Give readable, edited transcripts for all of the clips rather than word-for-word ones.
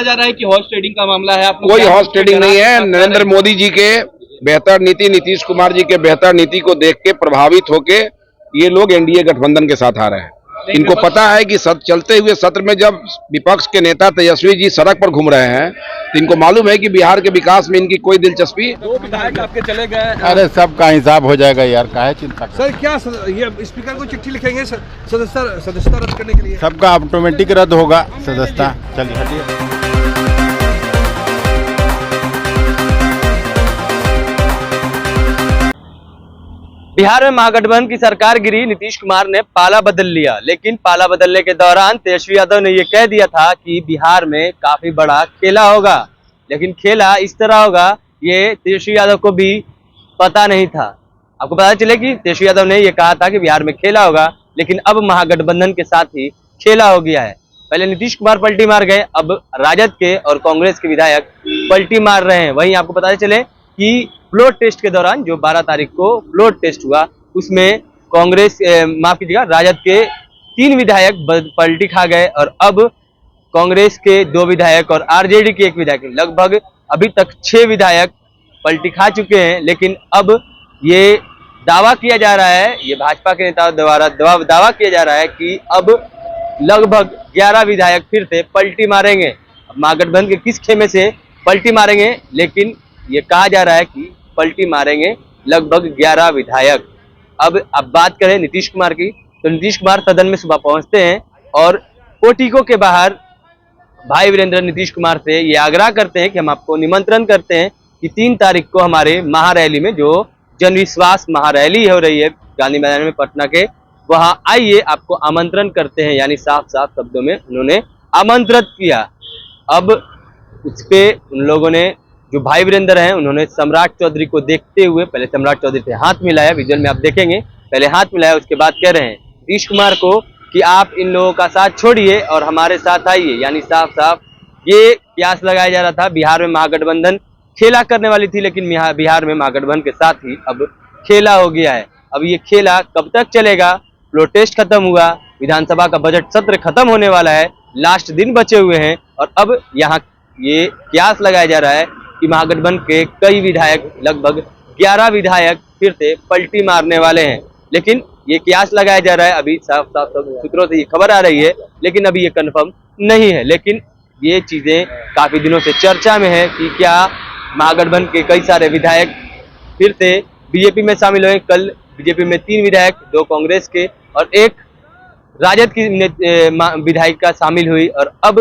कहा जा रहा है कि हॉर्स ट्रेडिंग का मामला है। आपको कोई हॉर्स ट्रेडिंग नहीं है। नरेंद्र मोदी जी के बेहतर नीति, नीतीश कुमार जी के बेहतर नीति को देख के प्रभावित होके ये लोग एनडीए गठबंधन के साथ आ रहे हैं। इनको पता है कि चलते हुए सत्र में जब विपक्ष के नेता तेजस्वी जी सड़क पर घूम रहे हैं तो इनको मालूम है कि बिहार के विकास में इनकी कोई दिलचस्पी। 2 विधायक आपके चले गए। अरे सबका हिसाब हो जाएगा यार, काहे चिंता। सर क्या ये स्पीकर को चिट्ठी लिखेंगे सदस्यता रद्द करने के लिए? सबका ऑटोमेटिक रद्द होगा सदस्यता। चलिए हटिए। बिहार में महागठबंधन की सरकार गिरी, नीतीश कुमार ने पाला बदल लिया। लेकिन पाला बदलने के दौरान तेजस्वी यादव ने यह कह दिया था कि बिहार में काफी बड़ा खेला होगा, लेकिन खेला इस तरह होगा ये तेजस्वी यादव को भी पता नहीं था। आपको पता चले कि तेजस्वी यादव ने यह कहा था कि बिहार में खेला होगा, लेकिन अब महागठबंधन के साथ ही खेला हो गया है। पहले नीतीश कुमार पलटी मार गए, अब राजद के और कांग्रेस के विधायक पलटी मार रहे हैं। वहीं आपको पता चले कि फ्लोर टेस्ट के दौरान जो 12 तारीख को फ्लोर टेस्ट हुआ उसमें कांग्रेस माफ कीजिएगा राजद के 3 विधायक पलटी खा गए और अब कांग्रेस के 2 विधायक और आरजेडी के 1 विधायक, लगभग अभी तक 6 विधायक पलटी खा चुके हैं। लेकिन अब ये दावा किया जा रहा है, ये भाजपा के नेताओं द्वारा दावा किया जा रहा है कि अब लगभग 11 विधायक फिर से पलटी मारेंगे। अब महागठबंधन के किस खेमे से पलटी मारेंगे, लेकिन ये कहा जा रहा है कि पलटी मारेंगे लगभग 11 विधायक। अब बात करें नीतीश कुमार की, तो नीतीश कुमार सदन में सुबह पहुंचते हैं और पोर्टिको के बाहर भाई वीरेंद्र नीतीश कुमार से ये आग्रह करते हैं कि हम आपको निमंत्रण करते हैं कि 3 तारीख को हमारे महारैली में, जो जन विश्वास महारैली हो रही है गांधी मैदान में पटना के, वहां आइए, आपको आमंत्रण करते हैं। यानी साफ साफ शब्दों में उन्होंने आमंत्रित किया। अब उस पे उन लोगों ने, जो भाई वीरेंद्र हैं, उन्होंने सम्राट चौधरी को देखते हुए पहले सम्राट चौधरी से हाथ मिलाया। विजुअल में आप देखेंगे, पहले हाथ मिलाया, उसके बाद कह रहे हैं नीतीश कुमार को कि आप इन लोगों का साथ छोड़िए और हमारे साथ आइए। यानी साफ साफ ये कयास लगाया जा रहा था। बिहार में महागठबंधन खेला करने वाली थी, लेकिन बिहार में महागठबंधन के साथ ही अब खेला हो गया है। अब ये खेला कब तक चलेगा? फ्लोर टेस्ट खत्म हुआ, विधानसभा का बजट सत्र खत्म होने वाला है, लास्ट दिन बचे हुए हैं और अब यहाँ ये कयास लगाया जा रहा है कि महागठबंधन के कई विधायक, लगभग 11 विधायक फिर से पलटी मारने वाले हैं। लेकिन ये कयास लगाया जा रहा है, अभी साफ साफ सूत्रों से ये खबर आ रही है, लेकिन अभी ये कंफर्म नहीं है। लेकिन ये चीजें काफी दिनों से चर्चा में है कि क्या महागठबंधन के कई सारे विधायक फिर से बीजेपी में शामिल हुए। कल बीजेपी में 3 विधायक, 2 कांग्रेस के और 1 राजद की विधायिका शामिल हुई, और अब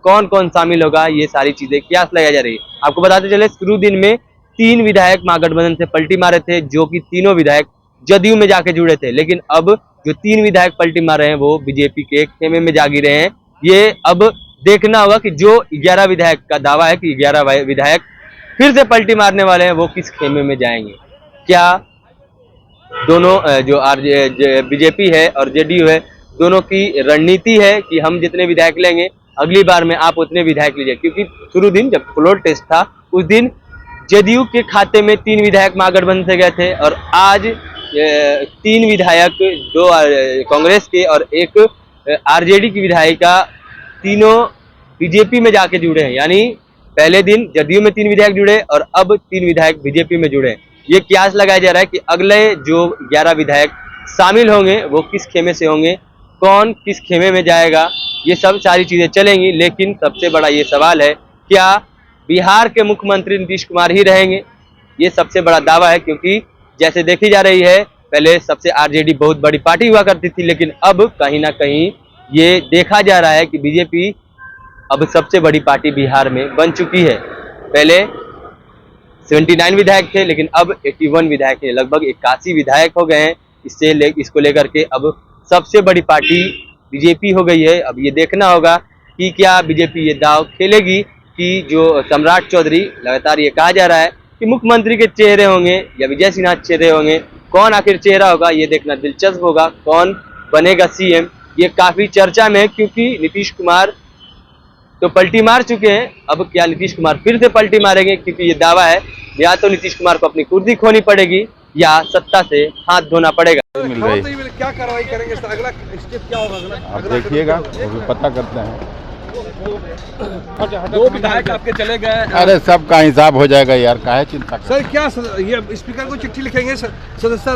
कौन कौन शामिल होगा, ये सारी चीजें कयास लगाई जा रही है। आपको बताते चले, शुरू दिन में 3 विधायक महागठबंधन से पलटी मारे थे, जो कि तीनों विधायक जदयू में जाके जुड़े थे। लेकिन अब जो 3 विधायक पलटी मार रहे हैं वो बीजेपी के खेमे में जा गिरे हैं। ये अब देखना होगा कि जो 11 विधायक का दावा है कि 11 विधायक फिर से पलटी मारने वाले हैं, वो किस खेमे में जाएंगे। क्या दोनों जो बीजेपी है और जेडीयू है, दोनों की रणनीति है कि हम जितने विधायक लेंगे अगली बार में आप उतने विधायक लीजिए? क्योंकि शुरू दिन जब फ्लोर टेस्ट था उस दिन जदयू के खाते में 3 विधायक महागठबंधन से गए थे और आज 3 विधायक, 2 कांग्रेस के और 1 आरजेडी की विधायिका, तीनों बीजेपी में जाके जुड़े हैं। यानी पहले दिन जदयू में 3 विधायक जुड़े और अब 3 विधायक बीजेपी में जुड़े हैं। ये कयास लगाया जा रहा है कि अगले जो 11 विधायक शामिल होंगे वो किस खेमे से होंगे, कौन किस खेमे में जाएगा, ये सब सारी चीजें चलेंगी। लेकिन सबसे बड़ा ये सवाल है, क्या बिहार के मुख्यमंत्री नीतीश कुमार ही रहेंगे? ये सबसे बड़ा दावा है, क्योंकि जैसे देखी जा रही है, पहले सबसे आरजेडी बहुत बड़ी पार्टी हुआ करती थी, लेकिन अब कहीं ना कहीं ये देखा जा रहा है कि बीजेपी अब सबसे बड़ी पार्टी बिहार में बन चुकी है। पहले 79 विधायक थे, लेकिन अब 81 विधायक हैं, लगभग 81 विधायक हो गए हैं। इसको लेकर के अब सबसे बड़ी पार्टी बीजेपी हो गई है। अब ये देखना होगा कि क्या बीजेपी ये दाव खेलेगी कि जो सम्राट चौधरी, लगातार ये कहा जा रहा है कि मुख्यमंत्री के चेहरे होंगे या विजय सिन्हा चेहरे होंगे, कौन आखिर चेहरा होगा ये देखना दिलचस्प होगा। कौन बनेगा सीएम, ये काफी चर्चा में है, क्योंकि नीतीश कुमार तो पलटी मार चुके हैं। अब क्या नीतीश कुमार फिर से पलटी मारेंगे? क्योंकि ये दावा है, या तो नीतीश कुमार को अपनी कुर्सी खोनी पड़ेगी या सत्ता से हाथ धोना पड़ेगा। मिल रही क्या कार्रवाई करेंगे? अगला स्टेप क्या होगा? आप देखिएगा, पता करते हैं। दो विधायक आपके चले गए अरे सबका हिसाब हो जाएगा यार, काहे चिंता कर। सर क्या ये स्पीकर को चिट्ठी लिखेंगे सदस्यता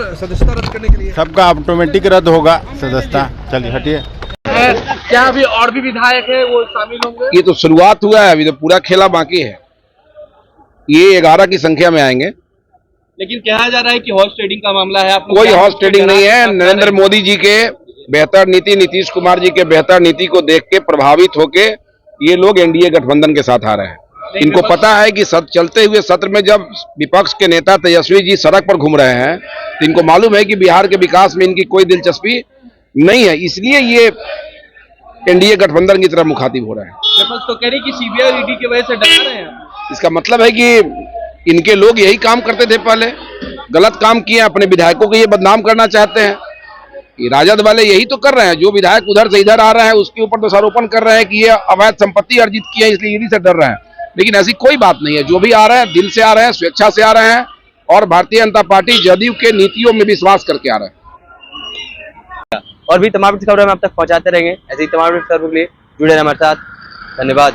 रद्द करने के लिए? सबका ऑटोमेटिक रद्द होगा सदस्यता। चलिए हटिए। क्या अभी और भी विधायक है वो शामिल होंगे? ये तो शुरुआत हुआ है, अभी तो पूरा खेला बाकी है। ये 11 की संख्या में आएंगे। लेकिन कहा जा रहा है कि हॉर्स ट्रेडिंग का मामला है। आप कोई हॉर्स ट्रेडिंग नहीं है। नरेंद्र मोदी जी के बेहतर नीति, नीतीश कुमार जी के बेहतर नीति को देख के प्रभावित होके ये लोग एनडीए गठबंधन के साथ आ रहे हैं। इनको पता है कि चलते हुए सत्र में जब विपक्ष के नेता तेजस्वी जी सड़क पर घूम रहे हैं तो इनको मालूम है कि बिहार के विकास में इनकी कोई दिलचस्पी नहीं है, इसलिए ये एनडीए गठबंधन की तरफ मुखातिब हो रहे हैं। विपक्ष तो कह रही कि सीबीआई और ईडी की वजह से डरा रहे हैं। इसका मतलब है कि इनके लोग यही काम करते थे, पहले गलत काम किए, अपने विधायकों को ये बदनाम करना चाहते हैं। ये राजद वाले यही तो कर रहे हैं। जो विधायक उधर से इधर आ रहे हैं उसके ऊपर दोषारोपण कर रहे हैं कि ये अवैध संपत्ति अर्जित की है, इसलिए ईडी से डर रहे हैं। लेकिन ऐसी कोई बात नहीं है। जो भी आ रहे हैं दिल से आ रहे हैं, स्वेच्छा से आ रहे हैं और भारतीय जनता पार्टी जदयू के नीतियों में विश्वास करके आ रहे हैं। और भी तमाम खबरें हम आप तक पहुंचाते रहेंगे। ऐसी तमाम खबरों के लिए जुड़े रहें हमारे साथ। धन्यवाद।